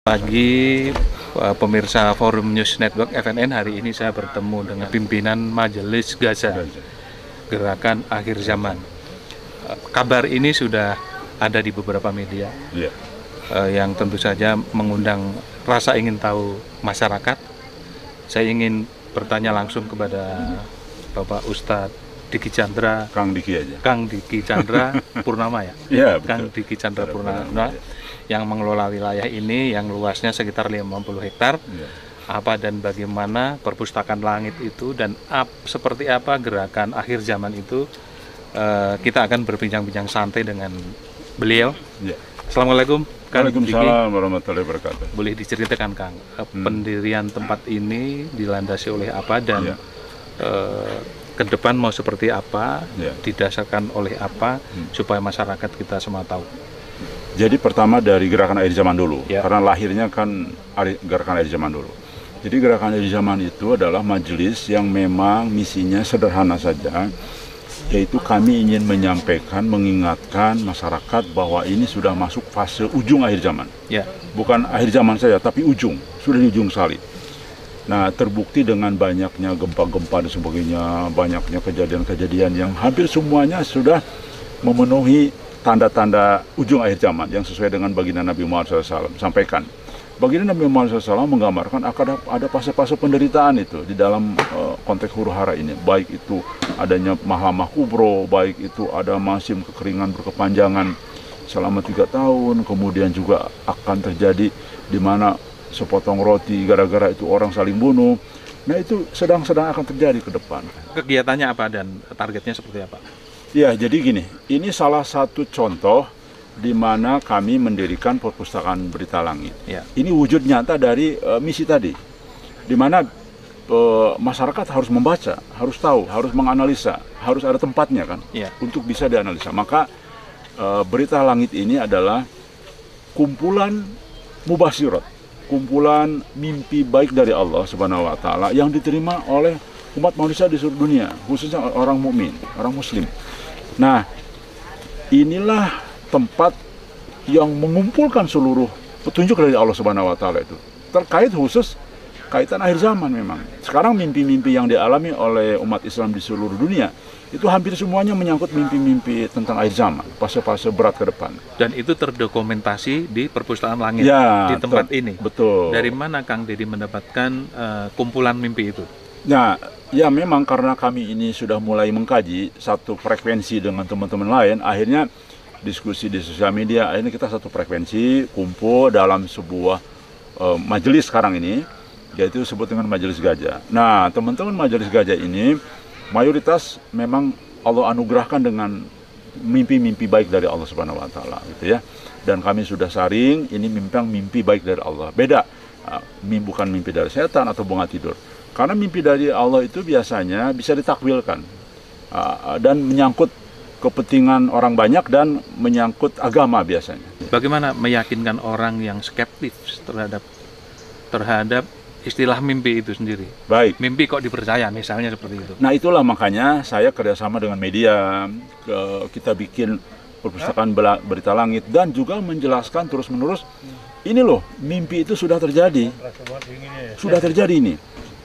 Pagi pemirsa Forum News Network FNN, hari ini saya bertemu dengan pimpinan Majelis Gaza Gerakan Akhir Zaman. Kabar ini sudah ada di beberapa media yang tentu saja mengundang rasa ingin tahu masyarakat. Saya ingin bertanya langsung kepada Bapak Ustadz Diki Chandra, Kang Diki aja. Kang Diki Chandra Purnama ya? Iya, Kang Diki Chandra Purnama yang mengelola wilayah ini yang luasnya sekitar 50 hektar. Apa dan bagaimana perpustakaan langit itu dan seperti apa gerakan akhir zaman itu, kita akan berbincang-bincang santai dengan beliau. Assalamualaikum Kang Diki. Waalaikumsalam warahmatullahi wabarakatuh. Boleh diceritakan Kang, pendirian tempat ini dilandasi oleh apa dan ke depan mau seperti apa, didasarkan oleh apa, supaya masyarakat kita semua tahu. Jadi pertama dari gerakan akhir zaman dulu, karena lahirnya kan gerakan akhir zaman dulu. Jadi gerakan akhir zaman itu adalah majelis yang memang misinya sederhana saja, yaitu kami ingin menyampaikan, mengingatkan masyarakat bahwa ini sudah masuk fase ujung akhir zaman. Bukan akhir zaman saja, tapi ujung, sudah di ujung salib. Nah, terbukti dengan banyaknya gempa-gempa dan sebagainya, banyaknya kejadian-kejadian yang hampir semuanya sudah memenuhi tanda-tanda ujung akhir zaman yang sesuai dengan baginda Nabi Muhammad SAW sampaikan. Baginda Nabi Muhammad SAW menggambarkan akan ada fase-fase penderitaan itu di dalam konteks huru-hara ini. Baik itu adanya mahlamah kubro, baik itu ada musim kekeringan berkepanjangan selama 3 tahun, kemudian juga akan terjadi di mana sepotong roti gara-gara itu orang saling bunuh. Nah, itu sedang-sedang akan terjadi ke depan. Kegiatannya apa dan targetnya seperti apa? Ya, jadi gini, ini salah satu contoh di mana kami mendirikan perpustakaan Berita Langit. Ini wujud nyata dari misi tadi, di mana masyarakat harus membaca, harus tahu, harus menganalisa, harus ada tempatnya kan, untuk bisa dianalisa. Maka Berita Langit ini adalah kumpulan mubasyirat, kumpulan mimpi baik dari Allah Subhanahu wa Ta'ala yang diterima oleh umat manusia di seluruh dunia, khususnya orang mukmin, orang muslim. Nah, inilah tempat yang mengumpulkan seluruh petunjuk dari Allah Subhanahu wa Ta'ala itu. Terkait khusus kaitan akhir zaman memang. Sekarang mimpi-mimpi yang dialami oleh umat Islam di seluruh dunia itu hampir semuanya menyangkut mimpi-mimpi tentang akhir zaman, fase-fase berat ke depan. Dan itu terdokumentasi di perpustakaan langit di tempat ini. Betul. Dari mana Kang Dedi mendapatkan kumpulan mimpi itu? Nah, ya memang karena kami ini sudah mulai mengkaji satu frekuensi dengan teman-teman lain, akhirnya diskusi di sosial media, akhirnya kita satu frekuensi, kumpul dalam sebuah majelis sekarang ini, yaitu disebut dengan Majelis Gajah. Nah, teman-teman Majelis Gajah ini mayoritas memang Allah anugerahkan dengan mimpi-mimpi baik dari Allah Subhanahu wa Ta'ala gitu ya. Dan kami sudah saring, ini mimpi baik dari Allah. Beda, bukan mimpi dari setan atau bunga tidur. Karena mimpi dari Allah itu biasanya bisa ditakwilkan dan menyangkut kepentingan orang banyak dan menyangkut agama biasanya. Bagaimana meyakinkan orang yang skeptis terhadap istilah mimpi itu sendiri? Baik. Mimpi kok dipercaya misalnya seperti itu. Nah, itulah makanya saya kerjasama dengan media, kita bikin perpustakaan Berita Langit dan juga menjelaskan terus-menerus, ini loh, mimpi itu sudah terjadi. Sudah terjadi ini.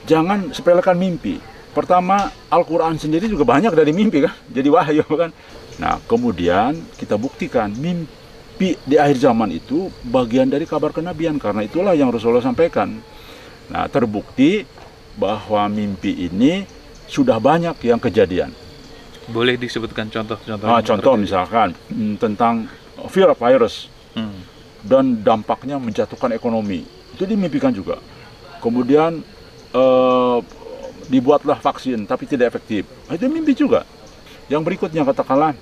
Jangan sepelekan mimpi. Pertama, Al-Quran sendiri juga banyak dari mimpi kan, jadi wahyu kan. Nah, kemudian kita buktikan mimpi di akhir zaman itu bagian dari kabar kenabian, karena itulah yang Rasulullah sampaikan. Nah, terbukti bahwa mimpi ini sudah banyak yang kejadian. Boleh disebutkan contoh-contoh? Contoh misalkan tentang virus dan dampaknya menjatuhkan ekonomi, itu dimimpikan juga. Kemudian dibuatlah vaksin tapi tidak efektif, itu mimpi juga. Yang berikutnya katakanlah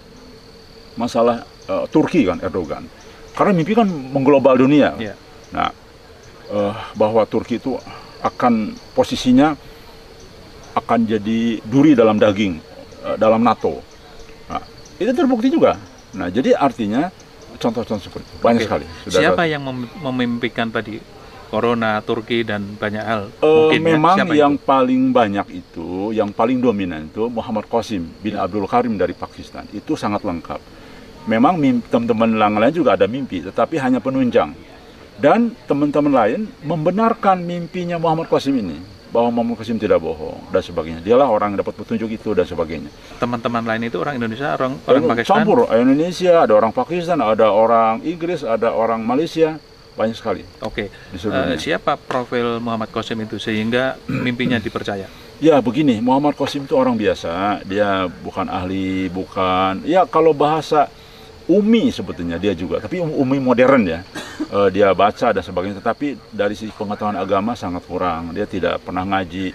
masalah Turki kan, Erdogan, karena mimpi kan mengglobal dunia. Nah, bahwa Turki itu akan posisinya akan jadi duri dalam daging dalam NATO. Nah, itu terbukti juga. Nah, jadi artinya contoh-contoh seperti itu banyak sekali. Siapa yang memimpikan tadi? Corona, Turki, dan banyak hal. Memang yang paling banyak itu, yang paling dominan itu Muhammad Qasim bin Abdul Karim dari Pakistan. Itu sangat lengkap. Memang teman-teman lain juga ada mimpi, tetapi hanya penunjang. Dan teman-teman lain membenarkan mimpinya Muhammad Qasim ini, bahwa Muhammad Qasim tidak bohong dan sebagainya. Dialah orang yang dapat petunjuk itu dan sebagainya. Teman-teman lain itu orang Indonesia, orang Pakistan? Campur, Indonesia, ada orang Pakistan, ada orang Inggris, ada orang Malaysia, banyak sekali. Oke. Siapa profil Muhammad Qasim itu sehingga mimpinya dipercaya? Ya begini, Muhammad Qasim itu orang biasa, dia bukan ahli, bukan, ya kalau bahasa umi sebetulnya dia juga, tapi umi modern ya. Dia baca dan sebagainya, tetapi dari sisi pengetahuan agama sangat kurang. Dia tidak pernah ngaji,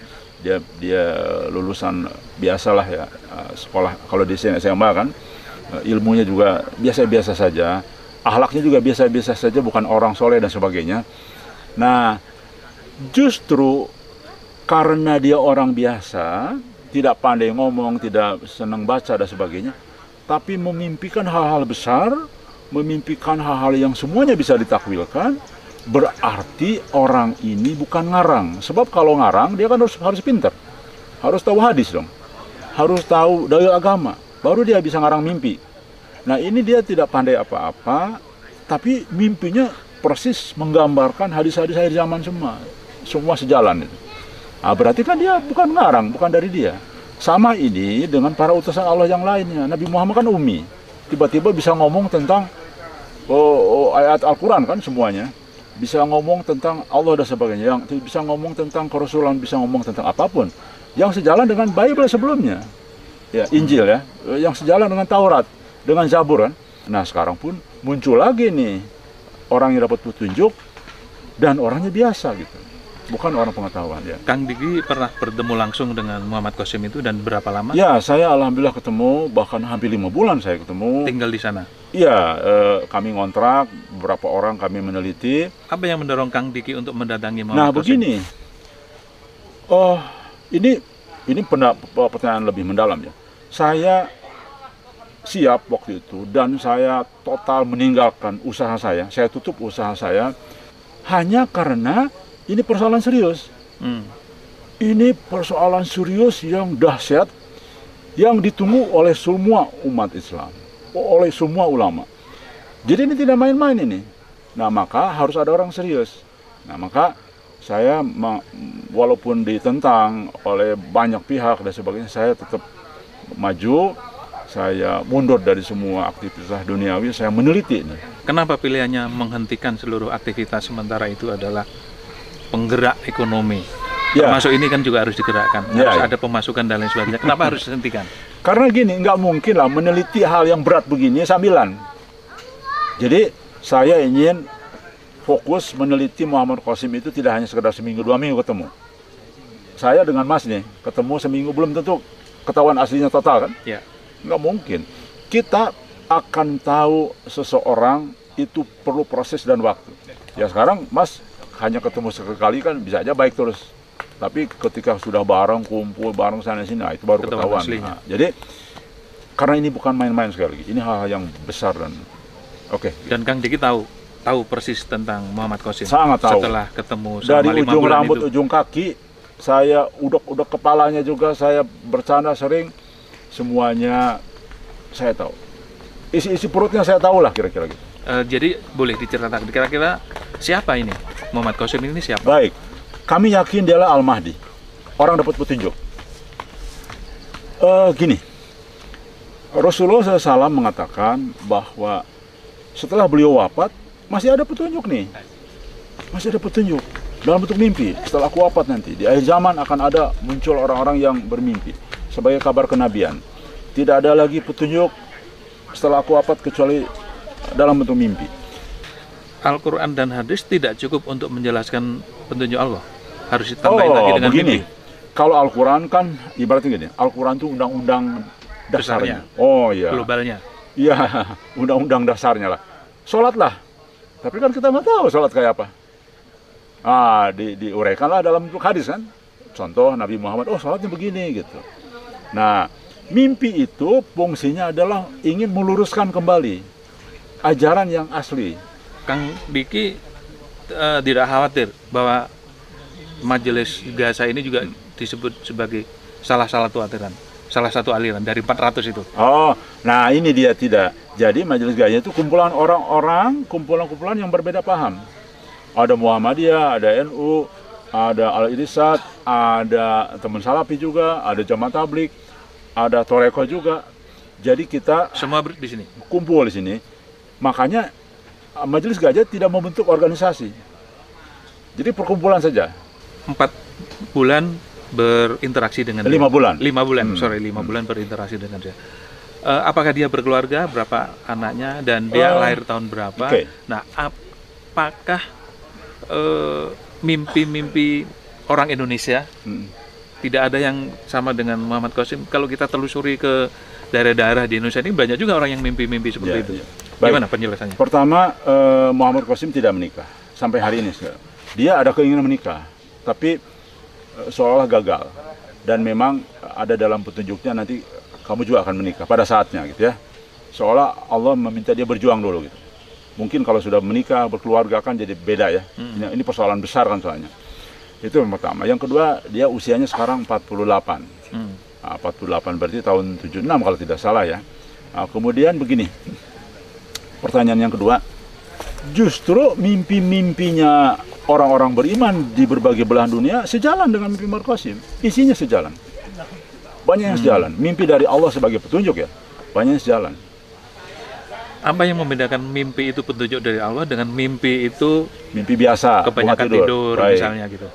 dia lulusan biasalah ya, sekolah kalau di SMA kan, ilmunya juga biasa-biasa saja, akhlaknya juga biasa-biasa saja, bukan orang soleh dan sebagainya. Nah, justru karena dia orang biasa, tidak pandai ngomong, tidak senang baca dan sebagainya, tapi memimpikan hal-hal besar, memimpikan hal-hal yang semuanya bisa ditakwilkan, berarti orang ini bukan ngarang. Sebab kalau ngarang, dia kan harus pintar, harus tahu hadis dong, harus tahu dalil agama, baru dia bisa ngarang mimpi. Nah ini dia tidak pandai apa-apa, tapi mimpinya persis menggambarkan hadis-hadis akhir zaman semua sejalan itu. Nah, berarti kan dia bukan ngarang, bukan dari dia. Sama ini dengan para utusan Allah yang lainnya. Nabi Muhammad kan ummi, tiba-tiba bisa ngomong tentang ayat Al-Quran kan semuanya, bisa ngomong tentang Allah dan sebagainya, yang bisa ngomong tentang kerasulan, bisa ngomong tentang apapun yang sejalan dengan Bible sebelumnya, ya Injil ya, yang sejalan dengan Taurat, dengan Zabur kan. Nah sekarang pun muncul lagi nih orang yang dapat petunjuk dan orangnya biasa gitu, bukan orang pengetahuan ya. Kang Diki pernah bertemu langsung dengan Muhammad Qasim itu dan berapa lama? Ya, saya alhamdulillah ketemu, bahkan hampir 5 bulan saya ketemu. Tinggal di sana? Iya, kami ngontrak, beberapa orang kami meneliti. Apa yang mendorong Kang Diki untuk mendatangi Muhammad Qasim? Nah, Qasim? begini. Ini pertanyaan lebih mendalam ya. Saya siap waktu itu dan saya total meninggalkan usaha saya tutup usaha saya hanya karena ini persoalan serius. Ini persoalan serius yang dahsyat, yang ditunggu oleh semua umat Islam, oleh semua ulama. Jadi ini tidak main-main ini. Nah maka harus ada orang serius. Nah maka saya walaupun ditentang oleh banyak pihak dan sebagainya, saya tetap maju. Saya mundur dari semua aktivitas duniawi, saya meneliti ini. Kenapa pilihannya menghentikan seluruh aktivitas sementara itu adalah penggerak ekonomi? Ya. Termasuk ini kan juga harus digerakkan, harus ada pemasukan dan lain sebagainya. Kenapa harus dihentikan? Karena gini, nggak mungkin lah meneliti hal yang berat begini sambilan. Jadi saya ingin fokus meneliti Muhammad Qasim itu tidak hanya sekedar seminggu 2 minggu ketemu. Saya dengan Mas nih ketemu seminggu belum tentu ketahuan aslinya total kan? Ya. Nggak mungkin. Kita akan tahu seseorang itu perlu proses dan waktu. Ya sekarang Mas hanya ketemu sekali kan bisa aja baik terus. Tapi ketika sudah bareng, kumpul bareng sana-sini, nah itu baru ketahuan. Nah, jadi karena ini bukan main-main sekali lagi. Ini hal-hal yang besar dan oke. Dan Kang Diki tahu persis tentang Muhammad Qasim. Sangat tahu. Setelah ketemu dari ujung rambut, ujung kaki, saya udek-udek kepalanya juga, saya bercanda sering. Semuanya saya tahu. Isi-isi perutnya saya tahu lah kira-kira gitu. Jadi boleh diceritakan kira-kira siapa ini? Muhammad Qasim ini siapa? Baik, kami yakin dialah Al-Mahdi. Orang dapat petunjuk. Gini, Rasulullah SAW mengatakan bahwa setelah beliau wafat, masih ada petunjuk nih. Masih ada petunjuk dalam bentuk mimpi. Setelah aku wafat nanti, di akhir zaman akan ada muncul orang-orang yang bermimpi. Sebagai kabar kenabian. Tidak ada lagi petunjuk setelah aku wafat kecuali dalam bentuk mimpi. Al-Quran dan hadis tidak cukup untuk menjelaskan petunjuk Allah. Harus ditambahin lagi dengan begini. Mimpi. Kalau Al-Quran kan ibaratnya gini, Al-Quran itu undang-undang dasarnya. Oh iya. Globalnya. Iya, undang-undang dasarnya lah. Sholat lah. Tapi kan kita nggak tahu sholat kayak apa. Diuraikanlah dalam bentuk hadis kan. Contoh Nabi Muhammad, sholatnya begini gitu. Nah, mimpi itu fungsinya adalah ingin meluruskan kembali ajaran yang asli. Kang Diki tidak khawatir bahwa Majelis Gaza ini juga disebut sebagai salah satu aliran dari 400 itu. Nah ini dia tidak. Jadi Majelis Gaza itu kumpulan orang-orang, kumpulan-kumpulan yang berbeda paham. Ada Muhammadiyah, ada NU, ada Al-Irsyad, ada teman Salafi juga, ada Jamaah Tabligh, ada Toreko juga. Jadi kita semua di sini kumpul di sini. Makanya Majelis Gajah tidak membentuk organisasi. Jadi perkumpulan saja. 4 bulan berinteraksi dengan 5 bulan. 5 bulan, 5 bulan berinteraksi dengan dia. Apakah dia berkeluarga, berapa anaknya, dan dia lahir tahun berapa? Okay. Nah, apakah mimpi-mimpi orang Indonesia tidak ada yang sama dengan Muhammad Qasim? Kalau kita telusuri ke daerah-daerah di Indonesia ini banyak juga orang yang mimpi-mimpi seperti itu. Gimana penjelasannya? Pertama, Muhammad Qasim tidak menikah sampai hari ini. Dia ada keinginan menikah, tapi seolah gagal. Dan memang ada dalam petunjuknya nanti kamu juga akan menikah pada saatnya, gitu ya. Seolah Allah meminta dia berjuang dulu, gitu. Mungkin kalau sudah menikah, berkeluarga kan jadi beda ya. Ini persoalan besar kan soalnya. Itu yang pertama. Yang kedua, dia usianya sekarang 48. 48 berarti tahun 76 kalau tidak salah ya. Kemudian begini, pertanyaan yang kedua, justru mimpi-mimpinya orang-orang beriman di berbagai belahan dunia sejalan dengan mimpi Muhammad Qasim. Isinya sejalan. Banyak yang sejalan. Mimpi dari Allah sebagai petunjuk ya, banyak yang sejalan. Apa yang membedakan mimpi itu petunjuk dari Allah dengan mimpi itu mimpi biasa, kebanyakan tidur misalnya gitu?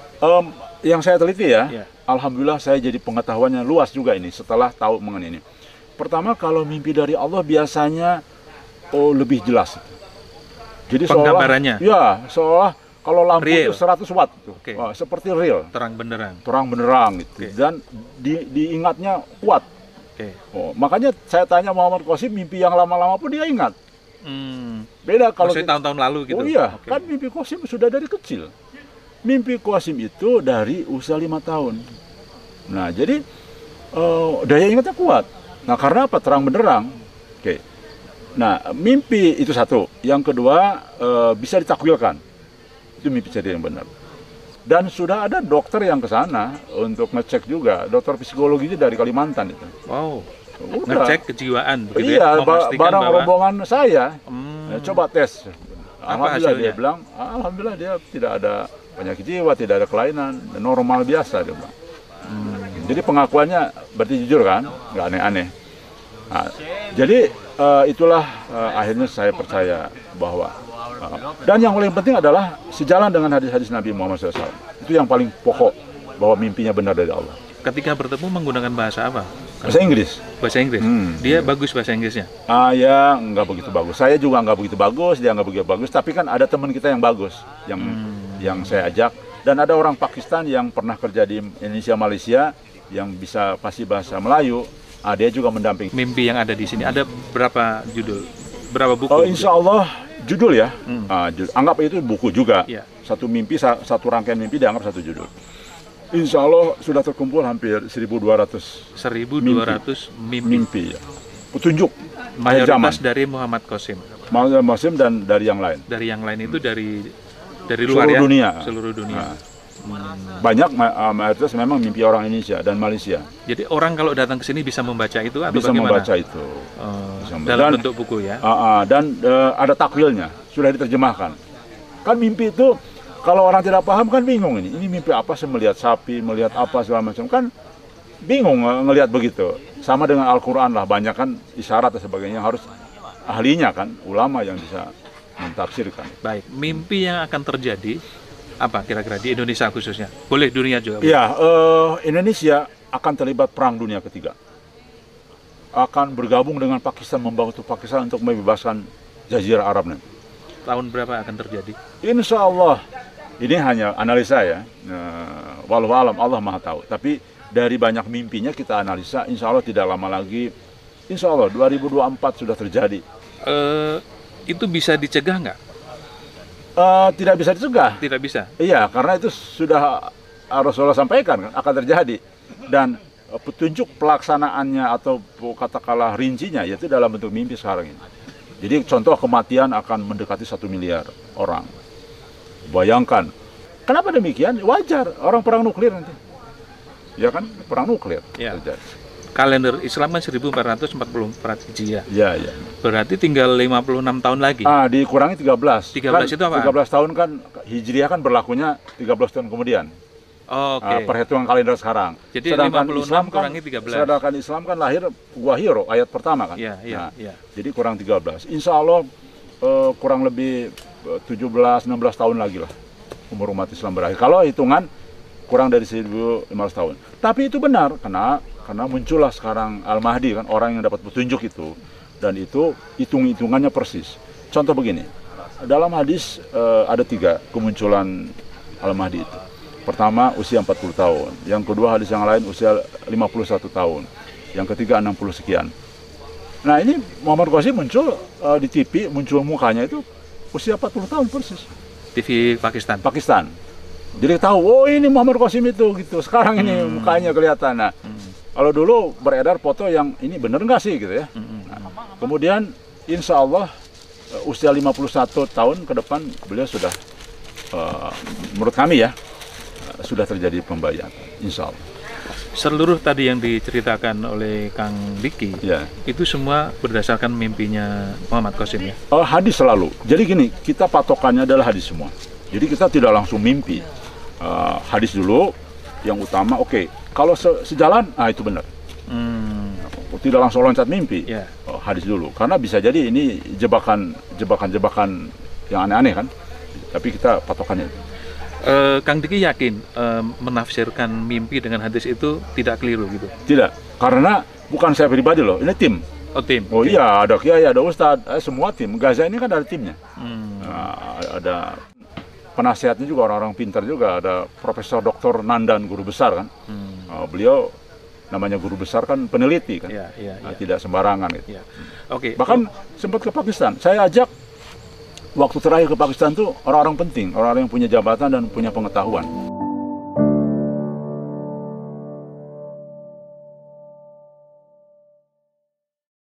Yang saya teliti ya, alhamdulillah saya jadi pengetahuannya luas juga ini setelah tahu mengenai ini. Pertama, kalau mimpi dari Allah biasanya lebih jelas. Jadi penggambarannya? Seolah kalau lampu real. Itu 100 watt gitu. Okay. Seperti real. Terang benderang. Terang benderang gitu. Okay. Dan diingatnya kuat. Okay. Makanya saya tanya Muhammad Qasim, mimpi yang lama-lama pun dia ingat. Beda kalau tahun-tahun lalu gitu. Oh iya, kan mimpi Qasim sudah dari kecil. Mimpi Qasim itu dari usia 5 tahun. Nah, jadi daya ingatnya kuat. Nah, karena apa? Terang benderang. Oke. Nah, mimpi itu satu. Yang kedua, bisa ditakwilkan. Itu mimpi jadi yang benar. Dan sudah ada dokter yang ke sana untuk ngecek juga. Dokter psikologinya dari Kalimantan itu. Wow. Ngecek kejiwaan begitu. Iya, barang rombongan saya. Coba tes. Alhamdulillah dia bilang, alhamdulillah dia tidak ada penyakit jiwa, tidak ada kelainan, normal biasa dia bilang. Jadi pengakuannya berarti jujur kan, nggak aneh-aneh. Nah, jadi itulah akhirnya saya percaya bahwa dan yang paling penting adalah sejalan dengan hadis-hadis Nabi Muhammad SAW. Itu yang paling pokok, bahwa mimpinya benar dari Allah. Ketika bertemu menggunakan bahasa apa? Bahasa Inggris. Bahasa Inggris? Dia bagus bahasa Inggrisnya? Ya nggak begitu bagus. Saya juga nggak begitu bagus, dia nggak begitu bagus. Tapi kan ada teman kita yang bagus, yang saya ajak. Dan ada orang Pakistan yang pernah kerja di Indonesia, Malaysia, yang bisa pasti bahasa Melayu. Dia juga mendamping. Mimpi yang ada di sini, ada berapa judul? Berapa buku? Insya Allah judul ya. Anggap itu buku juga. Yeah. Satu mimpi, satu rangkaian mimpi dianggap satu judul. Insya Allah sudah terkumpul hampir 1.200 mimpi ya. Petunjuk mayoritas dari Muhammad Qasim. Muhammad Qasim dan dari yang lain. Dari yang lain itu dari luar seluruh dunia. Seluruh dunia. Banyak mayoritas memang mimpi orang Indonesia dan Malaysia. Jadi orang kalau datang ke sini bisa membaca itu atau bisa bagaimana? Membaca itu. Dalam bentuk buku ya. Dan ada takwilnya, sudah diterjemahkan. Kan mimpi itu kalau orang tidak paham kan bingung ini. Ini mimpi apa sih, melihat sapi, melihat apa segala macam, kan bingung ngelihat begitu. Sama dengan Al-Qur'an lah, banyak kan isyarat dan sebagainya, harus ahlinya kan, ulama yang bisa mentafsirkan. Baik, mimpi yang akan terjadi apa kira-kira di Indonesia khususnya? Boleh dunia juga? Iya, Indonesia akan terlibat perang dunia ketiga. Akan bergabung dengan Pakistan, membantu Pakistan untuk membebaskan Jazirah Arab nanti. Tahun berapa akan terjadi? Insya Allah, ini hanya analisa ya. Walau alam, Allah Maha tahu. Tapi dari banyak mimpinya kita analisa, insya Allah tidak lama lagi, insya Allah 2024 sudah terjadi. Itu bisa dicegah nggak? Tidak bisa dicegah. Tidak bisa? Iya, karena itu sudah Rasulullah sampaikan kan, akan terjadi. Dan petunjuk pelaksanaannya atau katakanlah rincinya, yaitu dalam bentuk mimpi sekarang ini. Jadi contoh kematian akan mendekati 1 miliar orang. Bayangkan. Kenapa demikian? Wajar, orang perang nuklir nanti. Ya kan, perang nuklir. Ya. kalender Islam kan 1444 Hijriah. Ya, ya. Berarti tinggal 56 tahun lagi. Dikurangi 13. 13 kan, itu apa? 13 tahun kan Hijriah kan berlakunya 13 tahun kemudian. Oke. Perhitungan kalender sekarang. Jadi sedangkan 56 Islam kurangi 13. Sedangkan Islam kan lahir Wahyu ayat pertama kan. Iya, iya, iya. Jadi kurang 13. Insya Allah kurang lebih 17-16 tahun lagi lah umur umat Islam berakhir. Kalau hitungan kurang dari 1.500 tahun. Tapi itu benar karena muncullah sekarang Al-Mahdi kan, orang yang dapat petunjuk itu, dan itu hitung-hitungannya persis. Contoh begini, dalam hadis ada 3 kemunculan Al-Mahdi itu. Pertama usia 40 tahun, yang kedua hadis yang lain usia 51 tahun, yang ketiga 60 sekian. Nah ini Muhammad Qasim muncul di TV, muncul mukanya itu usia 40 tahun persis. TV Pakistan. Jadi tahu, oh ini Muhammad Qasim itu gitu. Sekarang ini mukanya kelihatan. Nah, kalau dulu beredar foto yang ini bener nggak sih gitu ya. Nah, kemudian insya Allah usia 51 tahun ke depan beliau sudah menurut kami ya sudah terjadi pembayaran, insya Allah. Seluruh tadi yang diceritakan oleh Kang Diki, ya, itu semua berdasarkan mimpinya Muhammad Qasim ya? Hadis selalu. Jadi gini, kita patokannya adalah hadis semua. Jadi kita tidak langsung mimpi. Hadis dulu yang utama, oke. Kalau sejalan, itu benar. Tidak langsung loncat mimpi. Yeah. Hadis dulu. Karena bisa jadi ini jebakan yang aneh-aneh kan. Tapi kita patokannya itu. Kang Diki yakin menafsirkan mimpi dengan hadis itu tidak keliru gitu? Tidak, karena bukan saya pribadi loh, ini tim. Oh tim? Oh okay. Iya, ada kiai, ada ustadz, semua tim. Gaza ini kan ada timnya. Ada penasihatnya juga, orang-orang pintar juga. Ada Profesor Dr. Nandan, guru besar kan. Beliau namanya guru besar kan peneliti kan. Tidak sembarangan gitu. Okay. Bahkan sempat ke Pakistan, saya ajak waktu terakhir ke Pakistan tuh orang-orang penting, orang-orang yang punya jabatan dan punya pengetahuan.